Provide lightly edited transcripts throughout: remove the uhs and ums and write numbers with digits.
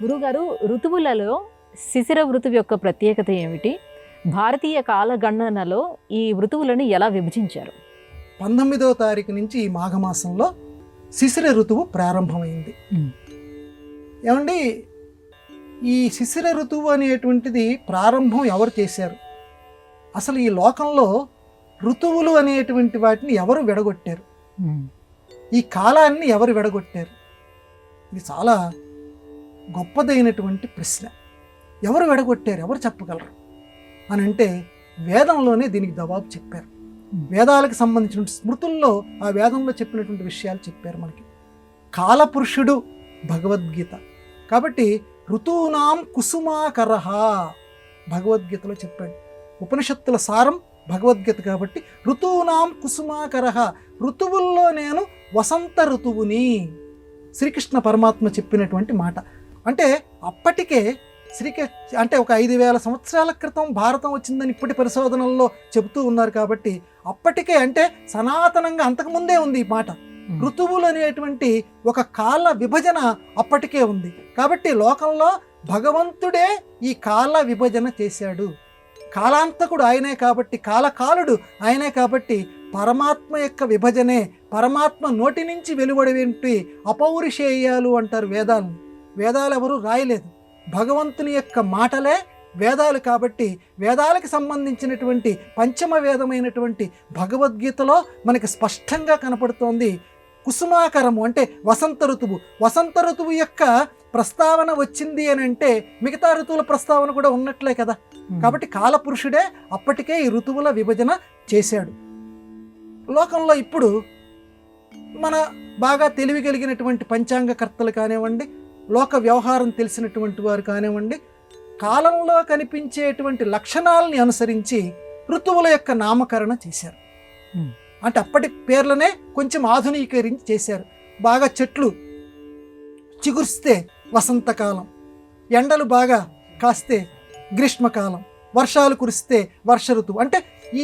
గురుగారు, ఋతువులలో శిశిర ఋతువు యొక్క ప్రత్యేకత ఏమిటి? భారతీయ కాలగణనలో ఈ ఋతువులను ఎలా విభజించారు? 19వ తారీఖు నుంచి ఈ మాఘమాసంలో శిశిర ఋతువు ప్రారంభమైంది. ఏమండి, ఈ శిశిర ఋతువు అనేటువంటిది ప్రారంభం ఎవరు చేశారు? అసలు ఈ లోకంలో ఋతువులు అనేటువంటి వాటిని ఎవరు విడగొట్టారు? ఈ కాలాన్ని ఎవరు విడగొట్టారు? ఇది చాలా గొప్పదైనటువంటి ప్రశ్న. ఎవరు విడగొట్టారు? ఎవరు చెప్పగలరు అని అంటే వేదంలోనే దీనికి జవాబు చెప్పారు. వేదాలకు సంబంధించిన స్మృతుల్లో ఆ వేదంలో చెప్పినటువంటి విషయాలు చెప్పారు మనకి. కాలపురుషుడు భగవద్గీత కాబట్టి ఋతూనాం కుసుమాకరః భగవద్గీతలో చెప్పాడు. ఉపనిషత్తుల సారం భగవద్గీత కాబట్టి ఋతూనాం కుసుమాకరః, ఋతువుల్లో నేను వసంత ఋతువుని శ్రీకృష్ణ పరమాత్మ చెప్పినటువంటి మాట. అంటే అప్పటికే అంటే ఒక 5,000 సంవత్సరాల క్రితం భారతం వచ్చిందని ఇప్పటి పరిశోధనల్లో చెబుతూ ఉన్నారు. కాబట్టి అప్పటికే అంటే సనాతనంగా అంతకుముందే ఉంది ఈ మాట. ఋతువులు అనేటువంటి ఒక కాల విభజన అప్పటికే ఉంది. కాబట్టి లోకంలో భగవంతుడే ఈ కాల విభజన చేశాడు. కాలాంతకుడు ఆయనే కాబట్టి, కాలకాలుడు ఆయనే కాబట్టి పరమాత్మ యొక్క విభజనే, పరమాత్మ నోటి నుంచి వెలువడేంటి అపౌరుషేయాలు అంటారు వేదాలను. వేదాలు ఎవరు రాయలేదు, భగవంతుని యొక్క మాటలే వేదాలు. కాబట్టి వేదాలకు సంబంధించినటువంటి పంచమ వేదమైనటువంటి భగవద్గీతలో మనకి స్పష్టంగా కనపడుతోంది కుసుమాకరము అంటే వసంత ఋతువు. వసంత ఋతువు యొక్క ప్రస్తావన వచ్చింది అని అంటే మిగతా ఋతువుల ప్రస్తావన కూడా ఉన్నట్లే కదా. కాబట్టి కాలపురుషుడే అప్పటికే ఈ ఋతువుల విభజన చేశాడు. లోకంలో ఇప్పుడు మన బాగా తెలివి కలిగినటువంటి పంచాంగకర్తలు కానివ్వండి, లోక వ్యవహారం తెలిసినటువంటి వారు కానివ్వండి, కాలంలో కనిపించేటువంటి లక్షణాలని అనుసరించి ఋతువుల యొక్క నామకరణ చేశారు. అంటే అప్పటి పేర్లనే కొంచెం ఆధునీకరించి చేశారు. బాగా చెట్లు చిగురిస్తే వసంతకాలం, ఎండలు బాగా కాస్తే గ్రీష్మకాలం, వర్షాలు కురిస్తే వర్ష ఋతువు. అంటే ఈ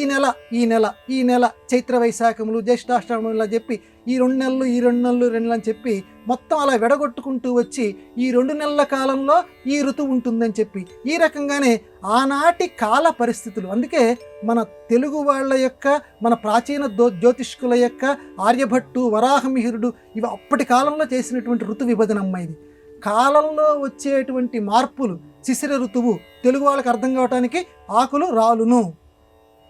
నెల చైత్ర వైశాఖములు జ్యేష్ఠాష్టములు ఇలా చెప్పి ఈ 2 నెలలు అని చెప్పి మొత్తం అలా విడగొట్టుకుంటూ వచ్చి ఈ 2 నెలల కాలంలో ఈ ఋతువు ఉంటుందని చెప్పి ఈ రకంగానే ఆనాటి కాల పరిస్థితులు. అందుకే మన తెలుగు వాళ్ళ యొక్క, మన ప్రాచీన జ్యోతిష్కుల యొక్క ఆర్యభట్టు, వరాహమిహిరుడు ఇవి అప్పటి కాలంలో చేసినటువంటి ఋతు విభజన అమ్మాయిది. కాలంలో వచ్చేటువంటి మార్పులు శిశిర ఋతువు, తెలుగు వాళ్ళకి అర్థం కావటానికి ఆకులు రాలును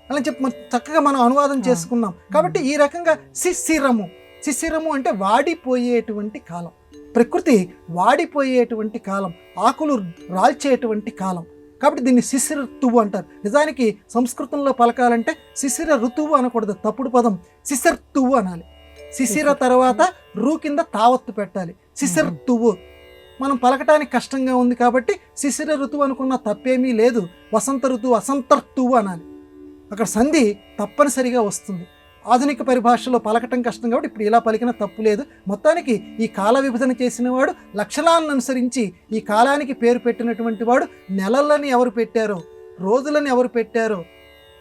అని చెప్పి చక్కగా మనం అనువాదం చేసుకున్నాం. కాబట్టి ఈ రకంగా శిశిరము అంటే వాడిపోయేటువంటి కాలం, ప్రకృతి వాడిపోయేటువంటి కాలం, ఆకులు రాల్చేటువంటి కాలం. కాబట్టి దీన్ని శిశిర ఋతువు అంటారు. నిజానికి సంస్కృతంలో పలకాలంటే శిశిర ఋతువు అనకూడదు, తప్పుడు పదం శిశిర్తువు అనాలి. శిశిర తర్వాత రూ కింద తావత్తు పెట్టాలి. శిశిర్తువు మనం పలకటానికి కష్టంగా ఉంది కాబట్టి శిశిర ఋతువు అనుకున్న తప్పేమీ లేదు. వసంత ఋతువు వసంతర్తువు అనాలి. అక్కడ సంధి తప్పనిసరిగా వస్తుంది. ఆధునిక పరిభాషలో పలకటం కష్టం కాబట్టి ఇప్పుడు ఇలా పలికిన తప్పు లేదు. మొత్తానికి ఈ కాల విభజన చేసిన వాడు లక్షణాలను అనుసరించి ఈ కాలానికి పేరు పెట్టినటువంటి వాడు, నెలలని ఎవరు పెట్టారో, రోజులని ఎవరు పెట్టారో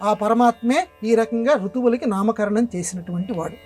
ఆ పరమాత్మే ఈ రకంగా ఋతువులకి నామకరణం చేసినటువంటి వాడు.